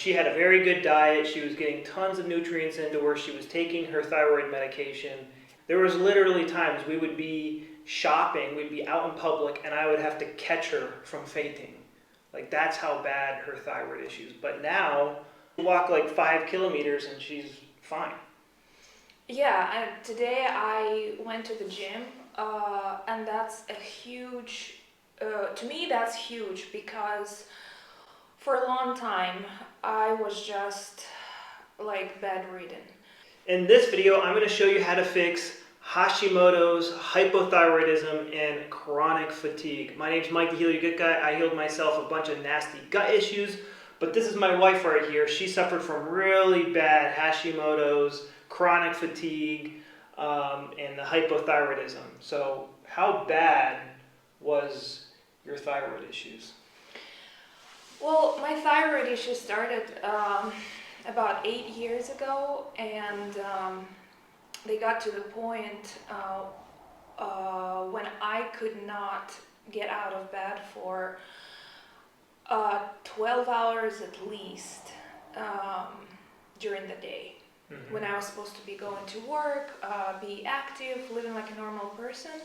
She had a very good diet. She was getting tons of nutrients into her. She was taking her thyroid medication. There was literally times we would be shopping, we'd be out in public, and I would have to catch her from fainting. Like, that's how bad her thyroid issues. But now, we walk like 5 kilometers and she's fine. Yeah, today I went to the gym, and that's to me, that's huge because for a long time I was just like bedridden. In this video, I'm going to show you how to fix Hashimoto's, hypothyroidism, and chronic fatigue. My name's Mike, the Heal Your Gut Guy. I healed myself a bunch of nasty gut issues, but this is my wife right here. She suffered from really bad Hashimoto's, chronic fatigue, and the hypothyroidism. So how bad was your thyroid issues? Well, my thyroid issue started about 8 years ago, and they got to the point when I could not get out of bed for 12 hours at least during the day. Mm-hmm. When I was supposed to be going to work, be active, living like a normal person.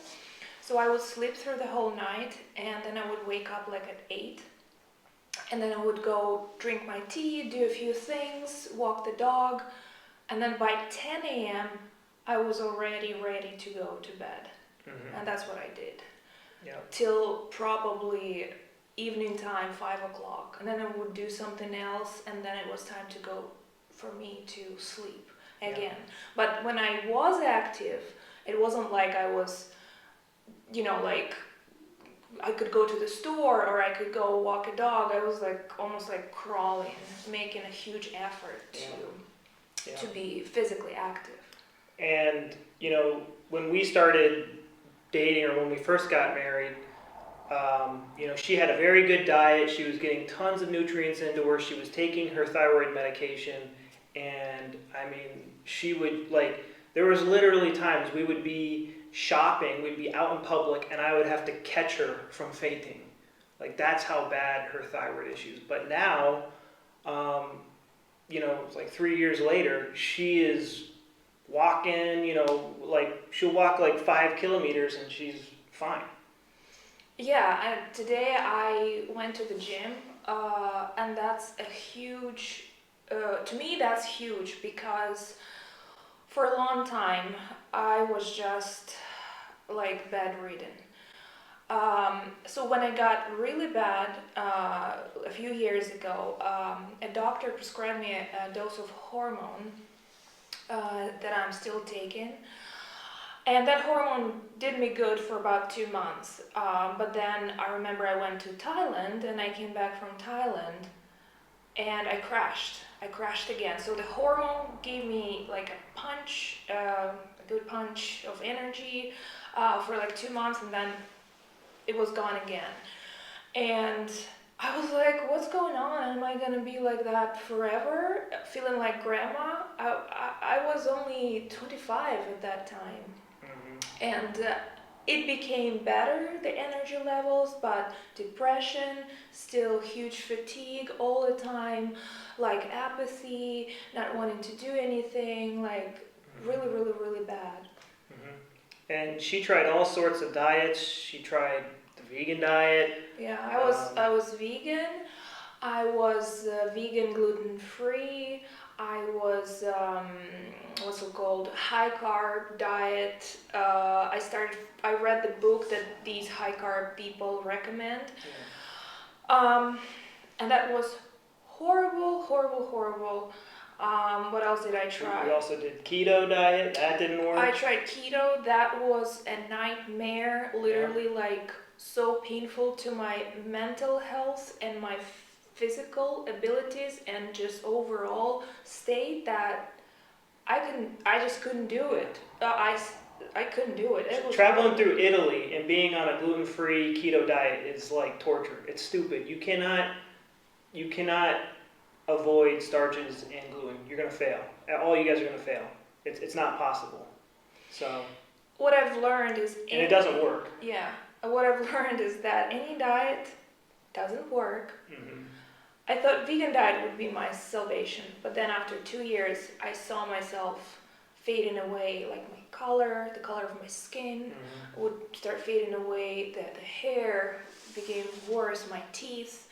So I would sleep through the whole night, and then I would wake up like at 8. And then I would go drink my tea, do a few things, walk the dog, and then by 10 a.m. I was already ready to go to bed. Mm-hmm. And that's what I did. Yep. Till probably evening time, 5 o'clock. And then I would do something else, and then it was time to go for me to sleep again. Yep. But when I was active, it wasn't like I was, like I could go to the store or I could go walk a dog. I was like almost like crawling, making a huge effort to be physically active. And when we started dating, or when we first got married, she had a very good diet. She was getting tons of nutrients into her. She was taking her thyroid medication, and she would there was literally times we would be shopping, we'd be out in public, and I would have to catch her from fainting. Like, that's how bad her thyroid issues. But now, it's like 3 years later, she is walking, she'll walk like 5 kilometers and she's fine. Yeah, today I went to the gym, and that's to me that's huge because for a long time I was just like bedridden. So when I got really bad a few years ago, a doctor prescribed me a dose of hormone that I'm still taking. And that hormone did me good for about 2 months. But then I remember I went to Thailand, and I came back from Thailand and I crashed. I crashed again. So the hormone gave me like a punch, a good punch of energy for like 2 months, and then it was gone again. And I was like, what's going on? Am I gonna be like that forever? Feeling like grandma? I was only 25 at that time. Mm-hmm. And it became better, the energy levels, but depression, still huge fatigue all the time, like apathy, not wanting to do anything, like really, really, really bad. Mm-hmm. And she tried all sorts of diets. She tried the vegan diet. Yeah, I was vegan. I was vegan, gluten-free. I was what's it called, high carb diet. I read the book that these high carb people recommend. Yeah. And that was horrible. What else did I try? We also did keto diet. That didn't work. I tried keto. That was a nightmare. Literally, like, so painful to my mental health and my physical abilities and just overall state that I just couldn't do it. I couldn't do it. It was traveling through Italy and being on a gluten-free keto diet is like torture. It's stupid. You cannot avoid starches and gluten. You're gonna fail. All you guys are gonna fail. It's not possible. So what I've learned is, and it doesn't work. Yeah. What I've learned is that any diet doesn't work. Mm-hmm. I thought vegan diet would be my salvation, but then after 2 years, I saw myself fading away, like my color, the color of my skin would start fading away, the hair became worse, my teeth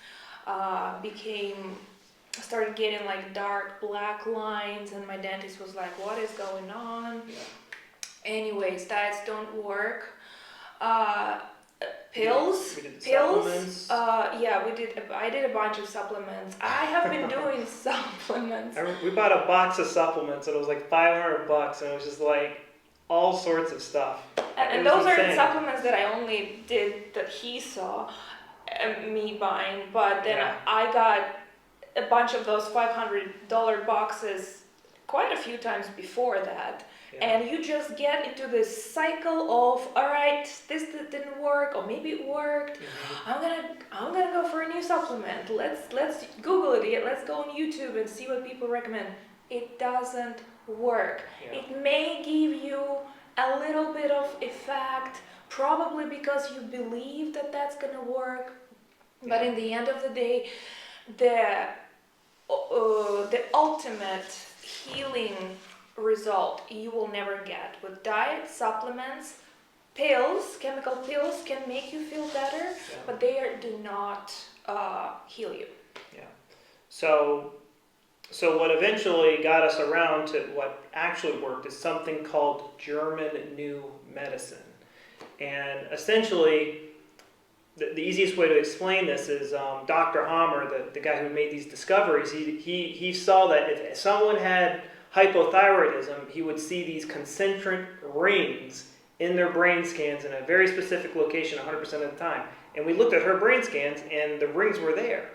started getting like dark black lines, and my dentist was like, what is going on? Yeah. Anyways, diets don't work. Pills. We did the Pills. supplements. Yeah, we did. I did a bunch of supplements. I have been doing supplements. We bought a box of supplements and it was like $500, and it was just like all sorts of stuff. And It was those are the insane. supplements that I only did that he saw me buying. But then Yeah. I got a bunch of those $500 boxes quite a few times before that. Yeah. And you just get into this cycle of, all right, this didn't work, or maybe it worked. I'm gonna go for a new supplement. Let's Google it. Let's go on YouTube and see what people recommend. It doesn't work. Yeah. It may give you a little bit of effect, probably because you believe that that's gonna work. But Yeah. in the end of the day, the ultimate healing result you will never get with diet, supplements. Pills, chemical pills can make you feel better, Yeah. but do not heal you. So what eventually got us around to what actually worked is something called German New Medicine. And essentially, the easiest way to explain this is Dr. Hammer, the guy who made these discoveries, he saw that if someone had hypothyroidism, he would see these concentric rings in their brain scans in a very specific location 100% of the time. And we looked at her brain scans and the rings were there.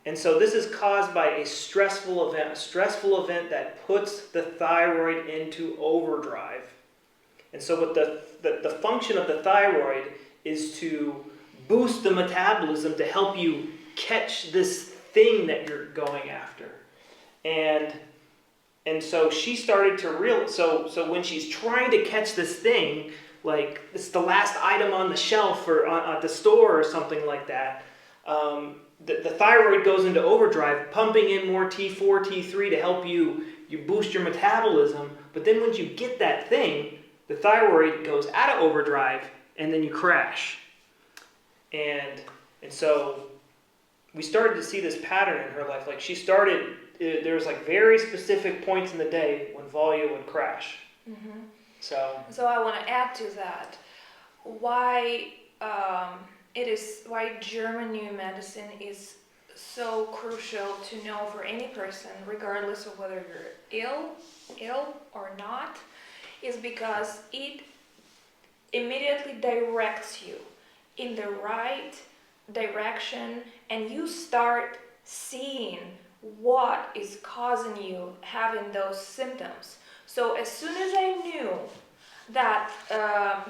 And so this is caused by a stressful event that puts the thyroid into overdrive. And so what the function of the thyroid is to boost the metabolism to help you catch this thing that you're going after. And so she started to realize, so when she's trying to catch this thing, like it's the last item on the shelf or at the store or something like that, the thyroid goes into overdrive, pumping in more T4, T3 to help you boost your metabolism. But then once you get that thing, the thyroid goes out of overdrive and then you crash. And so we started to see this pattern in her life. Like there was like very specific points in the day when Volya would crash. Mm-hmm. So I want to add to that why German New Medicine is so crucial to know for any person, regardless of whether you're ill or not, is because it immediately directs you in the right direction, and you start seeing what is causing you having those symptoms. So as soon as I knew that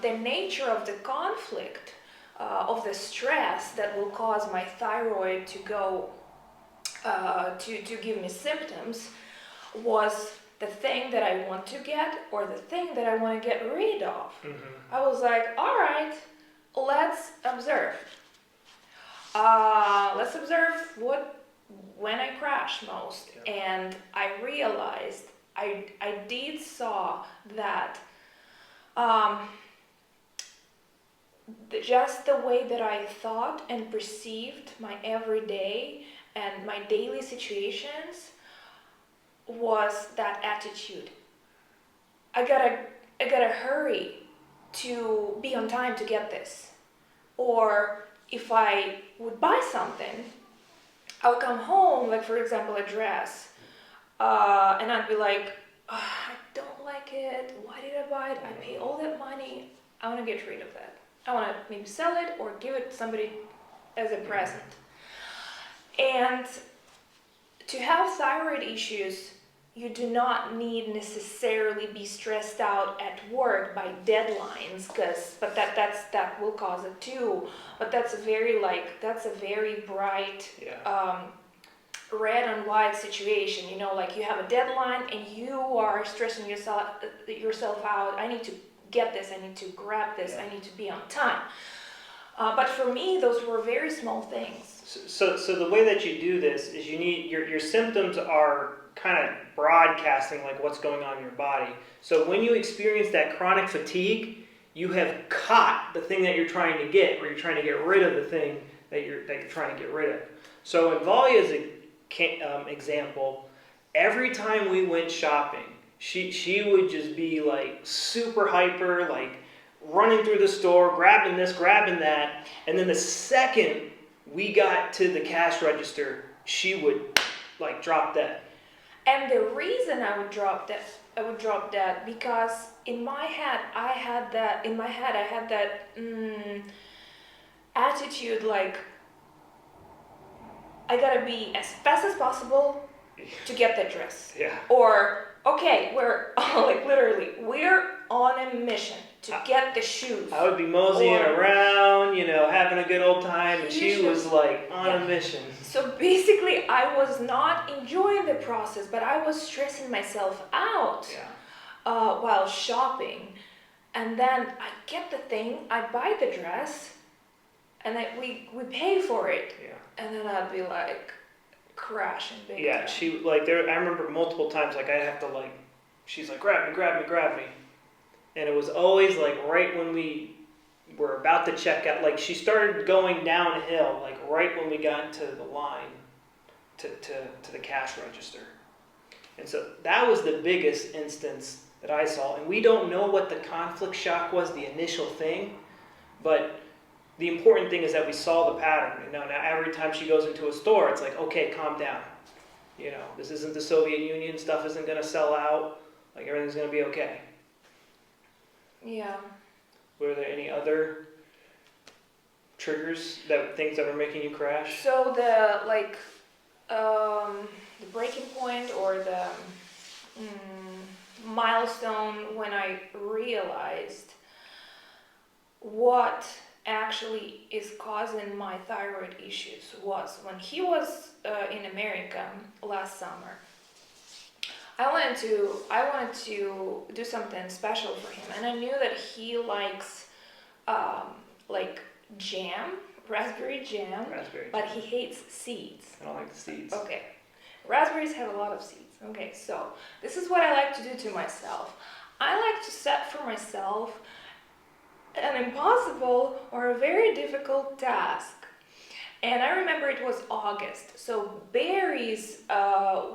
the nature of the conflict, of the stress that will cause my thyroid to go to give me symptoms, was the thing that I want to get or the thing that I want to get rid of. I was like, all right, let's observe. Let's observe when I crash most. Yeah. And I realized I did saw that just the way that I thought and perceived my everyday and my daily situations was that attitude. I gotta hurry to be on time to get this. Or if I would buy something, I would come home, like for example a dress, and I'd be like, I don't like it, why did I buy it? I pay all that money, I want to get rid of that. I want to maybe sell it or give it to somebody as a present. And to have thyroid issues, you do not need necessarily be stressed out at work by deadlines, but that will cause it too. But that's a very bright red and white situation. You know, like you have a deadline and you are stressing yourself out. I need to get this. I need to grab this. I need to be on time. But for me, those were very small things. So the way that you do this is you need your symptoms are kind of broadcasting like what's going on in your body. So when you experience that chronic fatigue, you have caught the thing that you're trying to get, or you're trying to get rid of the thing that you're trying to get rid of. So in Valia's example, every time we went shopping, she would just be like super hyper, like running through the store, grabbing this, grabbing that, and then the second we got to the cash register, she would like drop dead. And the reason I would drop that because in my head I had that attitude like I gotta be as fast as possible to get that dress. Yeah. Or okay, we're like literally we're on a mission to get the shoes. I would be moseying around, having a good old time, and she was like on a mission. So basically, I was not enjoying the process, but I was stressing myself out while shopping. And then I get the thing, I buy the dress, and we pay for it. Yeah. And then I'd be like crashing big Yeah, time. she like there. I remember multiple times like I'd have to like, she's like grab me, and it was always like right when we were about to check out. Like she started going downhill like right when we got into the line to the cash register, and so that was the biggest instance that I saw. And we don't know what the conflict shock was, the initial thing, but the important thing is that we saw the pattern. And now every time she goes into a store, it's like, okay, calm down. This isn't the Soviet Union. Stuff isn't going to sell out. Like, everything's going to be okay. Yeah. Were there any other triggers, things that were making you crash? So the breaking point or the milestone when I realized what actually is causing my thyroid issues was when he was in America last summer. I wanted to do something special for him, and I knew that he likes like jam, raspberry jam, but he hates seeds. I don't like the seeds. Okay, raspberries have a lot of seeds. Okay, so this is what I like to do to myself. I like to set for myself an impossible or a very difficult task. And I remember it was August, so berries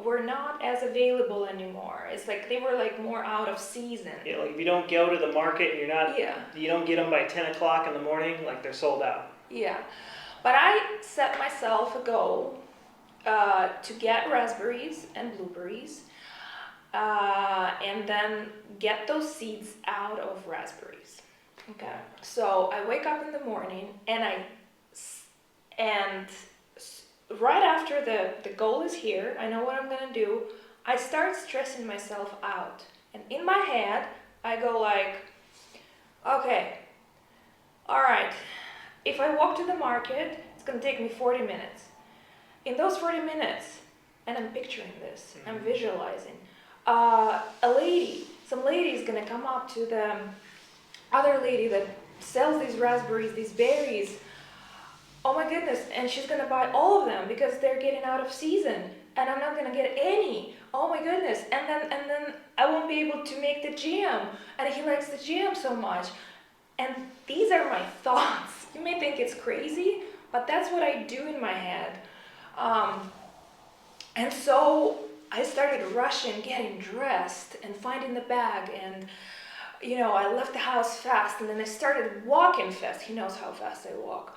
were not as available anymore. It's like they were like more out of season. Yeah, like if you don't go to the market and you don't get them by 10 o'clock in the morning, like they're sold out. Yeah, but I set myself a goal to get raspberries and blueberries and then get those seeds out of raspberries. Okay, so I wake up in the morning and right after the goal is here, I know what I'm gonna do, I start stressing myself out. And in my head, I go like, okay, all right, if I walk to the market, it's gonna take me 40 minutes. In those 40 minutes, and I'm picturing this, I'm visualizing, some lady is gonna come up to the other lady that sells these raspberries, these berries. Oh my goodness, and she's gonna buy all of them because they're getting out of season and I'm not gonna get any. Oh my goodness, and then I won't be able to make the jam, and he likes the jam so much. And these are my thoughts. You may think it's crazy, but that's what I do in my head. And so I started rushing, getting dressed and finding the bag, and I left the house fast, and then I started walking fast. He knows how fast I walk.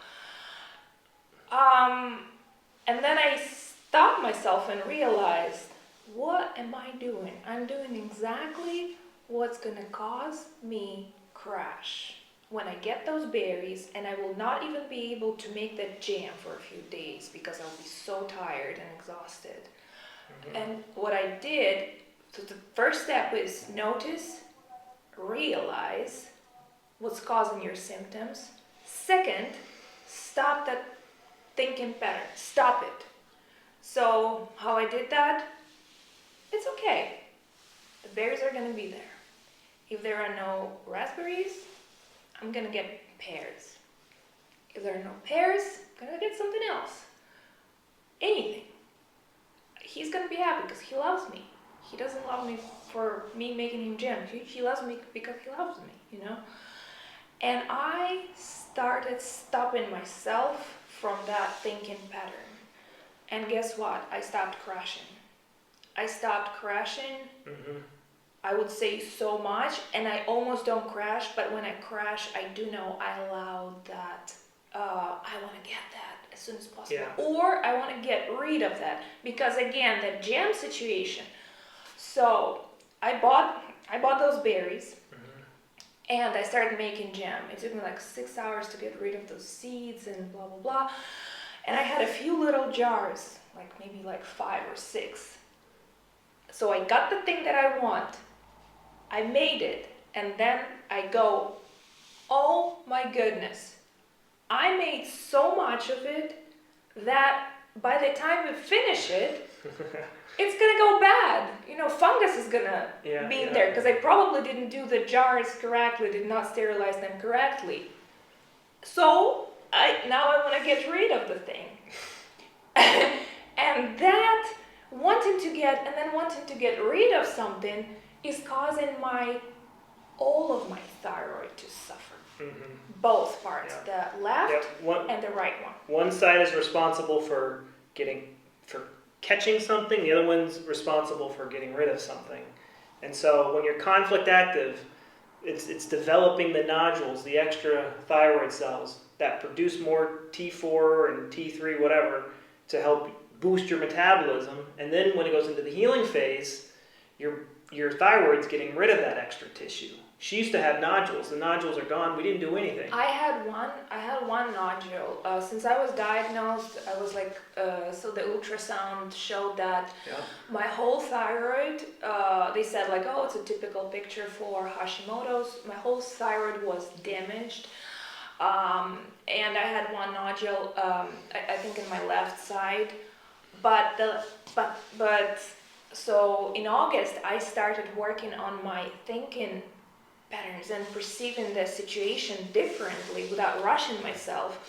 And then I stopped myself and realized, what am I doing? I'm doing exactly what's gonna cause me crash when I get those berries, and I will not even be able to make that jam for a few days because I'll be so tired and exhausted. Mm-hmm. And what I did, so the first step is notice, realize what's causing your symptoms. Second, stop that thinking pattern. Stop it. So how I did that? It's okay. The berries are going to be there. If there are no raspberries, I'm going to get pears. If there are no pairs, gonna get something else. Anything. He's gonna be happy because he loves me. He doesn't love me for me making him gym. He loves me because he loves me, you know? And I started stopping myself from that thinking pattern. And guess what? I stopped crashing. I stopped crashing, I would say so much, and I almost don't crash, but when I crash, I do know I allowed that, I want to get that as soon as possible. Yeah. Or I want to get rid of that, because again, the jam situation. So I bought those berries, and I started making jam. It took me like 6 hours to get rid of those seeds and blah, blah, blah. And I had a few little jars, like maybe like 5 or 6. So I got the thing that I want, I made it, and then I go, oh my goodness, I made so much of it that by the time we finish it, it's gonna go bad. You know, fungus is gonna be in there, because I probably didn't do the jars correctly, did not sterilize them correctly. So now I want to get rid of the thing. And that wanting to get rid of something is causing all of my thyroid to suffer. Both parts, the left and the right one. One side is responsible for catching something, the other one's responsible for getting rid of something. And so when you're conflict active, it's developing the nodules, the extra thyroid cells that produce more T4 and T3, whatever, to help boost your metabolism. And then when it goes into the healing phase, your thyroid's getting rid of that extra tissue. She used to have nodules. The nodules are gone. We didn't do anything. I had one nodule. Since I was diagnosed, I was like, so the ultrasound showed that my whole thyroid, they said like, oh, it's a typical picture for Hashimoto's. My whole thyroid was damaged. And I had one nodule, I think in my left side. But so in August, I started working on my thinking patterns and perceiving the situation differently without rushing myself.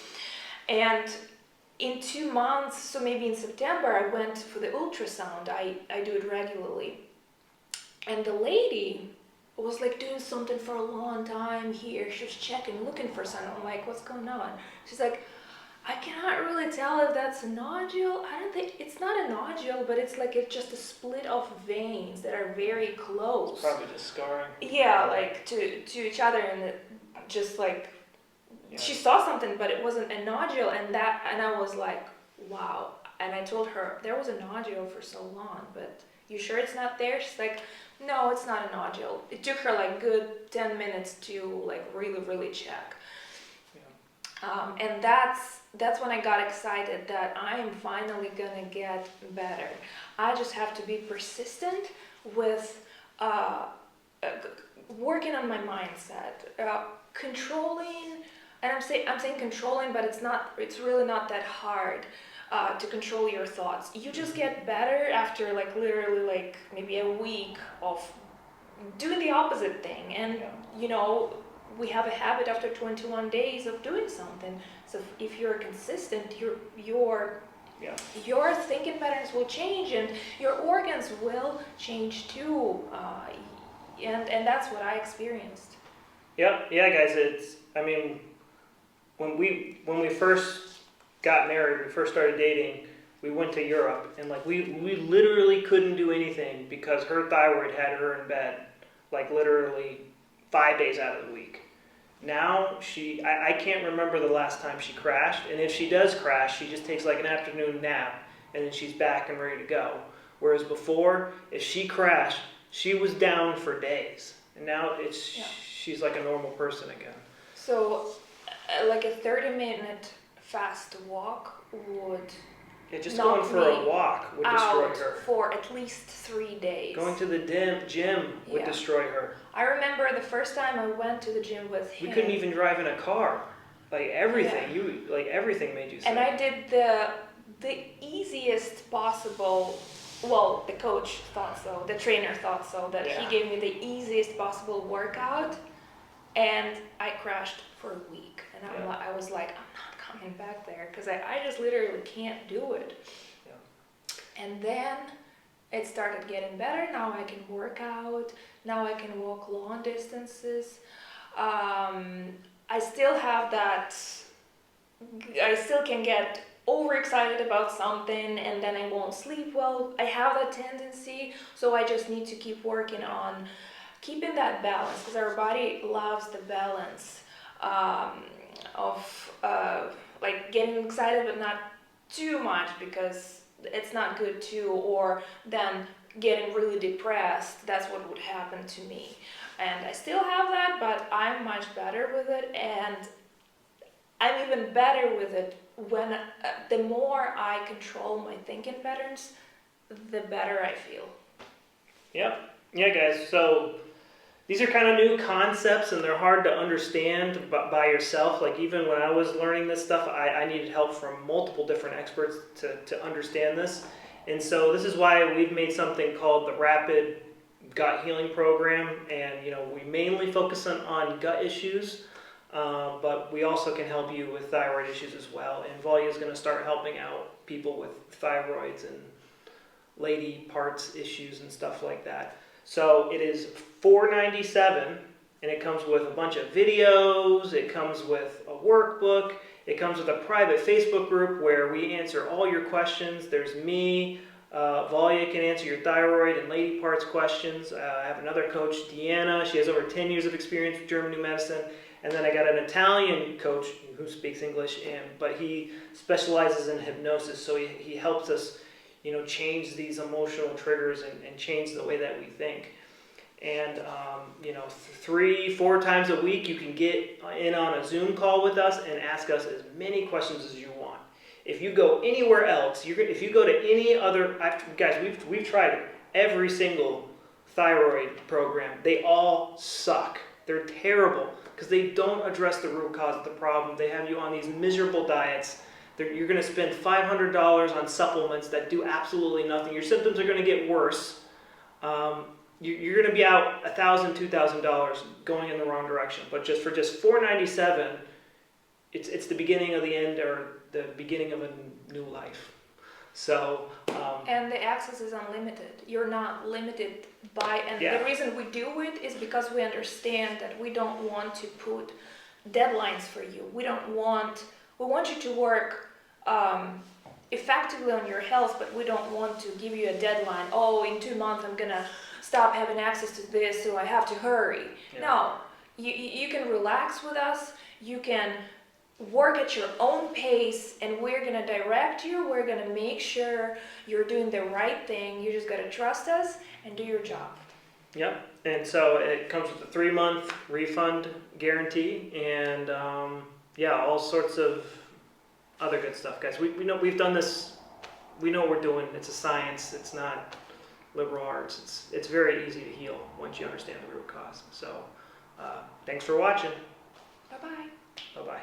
And in 2 months, so maybe in September, I went for the ultrasound. I do it regularly. And the lady was like doing something for a long time here. She was checking, looking for something. I'm like, what's going on? She's like, I cannot really tell if that's a nodule. I don't think, it's not a nodule, but it's like just a split of veins that are very close. It's probably just scarring. Yeah, like to each other, and just like, she saw something, but it wasn't a nodule, and I was like, wow. And I told her, there was a nodule for so long, but you sure it's not there? She's like, no, it's not a nodule. It took her like good 10 minutes to like really, really check. And that's when I got excited that I am finally gonna get better. I just have to be persistent with working on my mindset, controlling. And I'm saying controlling, but it's really not that hard to control your thoughts. You just get better after like literally like maybe a week of doing the opposite thing. And you know, we have a habit after 21 days of doing something. So if you're consistent, your thinking patterns will change, and your organs will change too. And that's what I experienced. Yeah, guys. When we first got married, we first started dating, we went to Europe, and like we literally couldn't do anything because her thyroid had her in bed, like literally 5 days out of the week. Now I can't remember the last time she crashed, and if she does crash, she just takes like an afternoon nap, and then she's back and ready to go. Whereas before, if she crashed, she was down for days, and now she's like a normal person again. So, like a 30-minute fast walk would just going for a walk would destroy her. For at least 3 days. Going to the gym would destroy her. I remember the first time I went to the gym with him. We couldn't even drive in a car. Like everything, everything made you sick. And I did the easiest possible. Well, the coach thought so. The trainer thought so. That he gave me the easiest possible workout, and I crashed for a week. And I was like, I'm not coming back there because I just literally can't do it. Yeah. And then it started getting better. Now I can work out. Now I can walk long distances. I still have that. I still can get overexcited about something and then I won't sleep well. I have that tendency, so I just need to keep working on keeping that balance because our body loves the balance of like getting excited but not too much because it's not good too, or then getting really depressed. That's what would happen to me. And I still have that, but I'm much better with it, and I'm even better with it when the more I control my thinking patterns, the better I feel. Yep. Yeah, guys. So these are kind of new concepts and they're hard to understand by yourself. Like even when I was learning this stuff, I needed help from multiple different experts to understand this. And so this is why we've made something called the Rapid Gut Healing Program. And, you know, we mainly focus on gut issues, but we also can help you with thyroid issues as well. And Volya is going to start helping out people with thyroids and lady parts issues and stuff like that. So it is $4.97, and it comes with a bunch of videos, it comes with a workbook, it comes with a private Facebook group where we answer all your questions. There's me, Volya can answer your thyroid and lady parts questions. I have another coach, Deanna, she has over 10 years of experience with German New Medicine. And then I got an Italian coach who speaks English, but he specializes in hypnosis, so he helps us, you know, change these emotional triggers and change the way that we think. And, you know, 3-4 times a week, you can get in on a Zoom call with us and ask us as many questions as you want. If you go anywhere else, if you go to any other, guys, we've tried every single thyroid program. They all suck. They're terrible because they don't address the root cause of the problem. They have you on these miserable diets. You're going to spend $500 on supplements that do absolutely nothing. Your symptoms are going to get worse. You're going to be out $1,000, $2,000 going in the wrong direction. But just for $4.97, it's the beginning of the end, or the beginning of a new life. So and the access is unlimited. You're not limited by, and yeah. The reason we do it is because we understand that we don't want to put deadlines for you. We want you to work effectively on your health, but we don't want to give you a deadline. Oh, in 2 months I'm gonna stop having access to this, so I have to hurry. Yeah. No, you can relax with us. You can work at your own pace, and we're gonna direct you. We're gonna make sure you're doing the right thing. You just gotta trust us and do your job. Yep. And so it comes with a 3-month refund guarantee, and yeah, all sorts of other good stuff, guys. We know we've done this. We know what we're doing. It's a science. It's not liberal arts. It's very easy to heal once you understand the root cause. So thanks for watching. Bye-bye. Bye-bye.